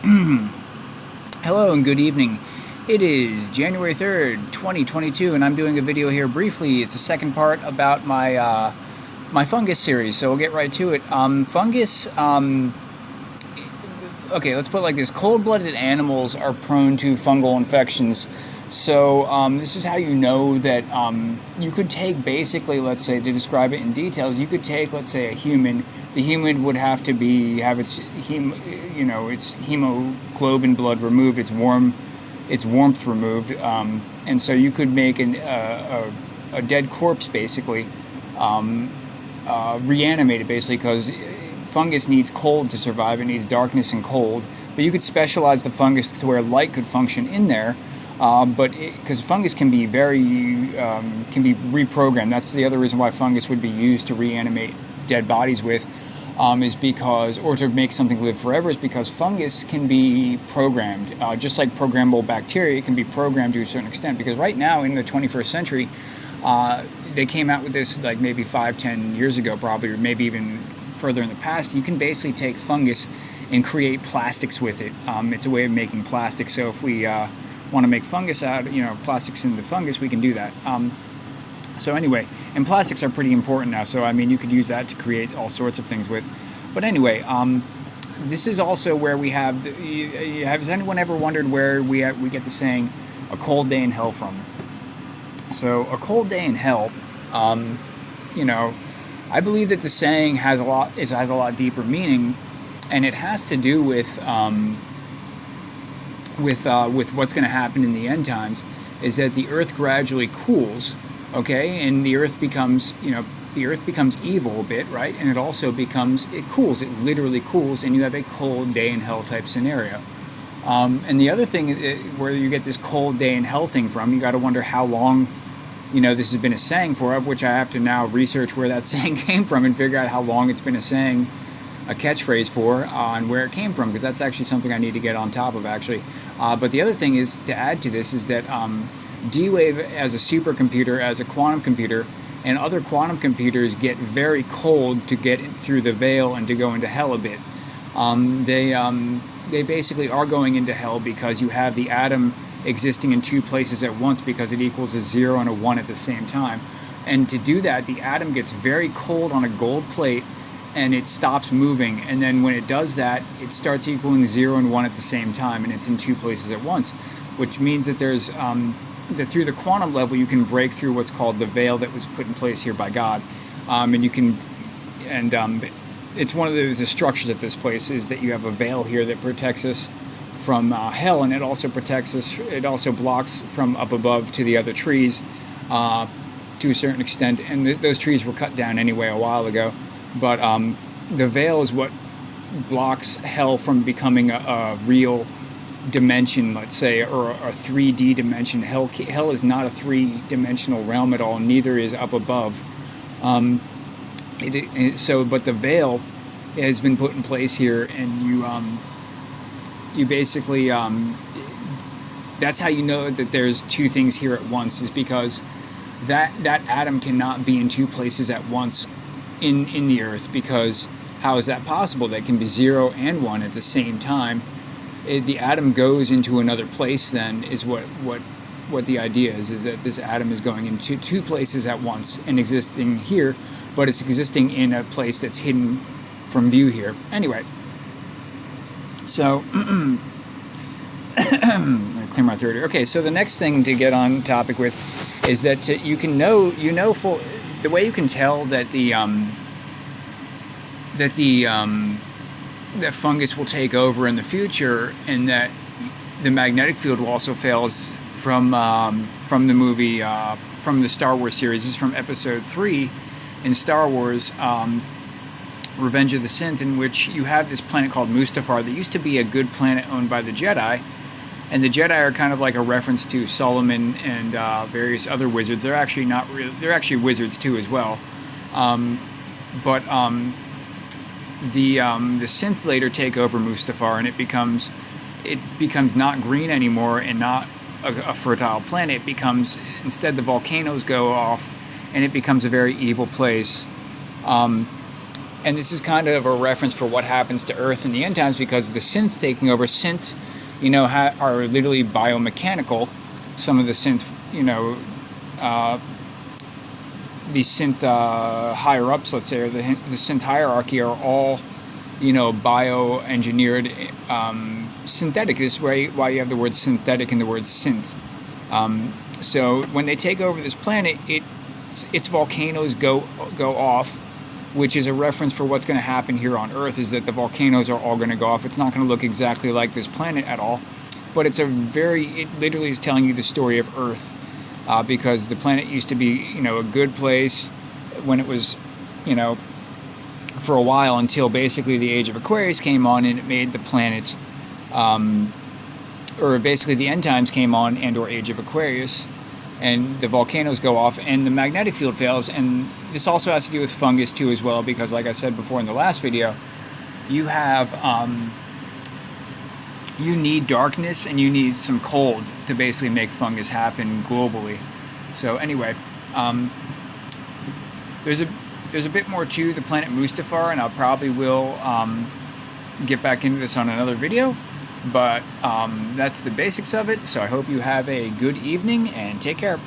Hello and good evening. It is January 3rd, 2022, and I'm doing a video here briefly. It's the second part about my fungus series, so we'll get right to it. Fungus, okay, let's put it like this. Cold-blooded animals are prone to fungal infections. So this is how you know that you could take, basically, let's say, to describe it in details, you could take, let's say, a human. The human would have to have its hemoglobin blood removed, its warmth removed, and so you could make a dead corpse, basically, reanimated, basically, because fungus needs cold to survive. It needs darkness and cold. But you could specialize the fungus to where light could function in there. But because fungus can be reprogrammed. That's the other reason why fungus would be used to reanimate dead bodies with, is because, or to make something live forever, is because fungus can be programmed. Just like programmable bacteria, it can be programmed to a certain extent. Because right now in the 21st century, they came out with this like maybe 5-10 years ago, probably, or maybe even further in the past. You can basically take fungus and create plastics with it. It's a way of making plastic. So if we want to make fungus plastics into fungus, we can do that. So anyway, and plastics are pretty important now, so I mean, you could use that to create all sorts of things with. But anyway, this is also where we have, has anyone ever wondered where we get the saying, a cold day in hell from? So a cold day in hell, I believe that the saying has a lot deeper meaning, and it has to do with what's going to happen in the end times, is that the earth gradually cools, okay, and the earth becomes evil a bit, right? And it cools, it literally cools, and you have a cold day in hell type scenario. And the other thing, where you get this cold day in hell thing from, you got to wonder how long, this has been a saying for, of which I have to now research where that saying came from and figure out how long it's been a saying, a catchphrase for, and where it came from, because that's actually something I need to get on top of, actually. But the other thing is, to add to this, is that D-Wave as a supercomputer, as a quantum computer, and other quantum computers get very cold to get through the veil and to go into hell a bit. They basically are going into hell because you have the atom existing in two places at once, because it equals a 0 and a 1 at the same time. And to do that, the atom gets very cold on a gold plate, and it stops moving, and then when it does that, it starts equaling 0 and 1 at the same time, and it's in two places at once, which means that there's that through the quantum level you can break through what's called the veil that was put in place here by God, it's one of the structures of this place, is that you have a veil here that protects us from hell, and it also protects us. It also blocks from up above to the other trees to a certain extent, and those trees were cut down anyway a while ago. But the veil is what blocks hell from becoming a real dimension, let's say, or a 3D dimension. Hell is not a 3-dimensional realm at all. Neither is up above. But the veil has been put in place here, and you basically that's how you know that there's two things here at once, is because that atom cannot be in two places at once in the earth, because how is that possible? That can be 0 and 1 at the same time. The atom goes into another place, then, is what the idea is that this atom is going into two places at once and existing here, but it's existing in a place that's hidden from view here. Anyway, so let me clear my throat here. Okay, so the next thing to get on topic with is that the way you can tell that that fungus will take over in the future, and that the magnetic field will also fail, is from the movie, from the Star Wars series. This is from Episode 3 in Star Wars, Revenge of the Sith, in which you have this planet called Mustafar that used to be a good planet owned by the Jedi. And the Jedi are kind of like a reference to Solomon and various other wizards. They're actually not real. They're actually wizards too as well. The synth later take over Mustafar, and it becomes not green anymore and not a fertile planet. It becomes, instead, the volcanoes go off, and it becomes a very evil place. And this is kind of a reference for what happens to Earth in the end times, because the synths taking over, synths, are literally biomechanical. Some of the synth, these synth higher ups, let's say, or the synth hierarchy are all, bioengineered, synthetic. This is why you have the word synthetic and the word synth. So when they take over this planet, its volcanoes go off, which is a reference for what's going to happen here on Earth, is that the volcanoes are all going to go off. It's not going to look exactly like this planet at all, but it literally is telling you the story of Earth, because the planet used to be, a good place when it was, for a while, until basically the age of Aquarius came on, and it made the planet, or basically the end times came on, and or age of Aquarius, and the volcanoes go off and the magnetic field fails. And this also has to do with fungus too as well, because like I said before in the last video, you have you need darkness and you need some cold to basically make fungus happen globally. So anyway, there's a bit more to the planet Mustafar, and I probably will get back into this on another video. But that's the basics of it. So I hope you have a good evening and take care.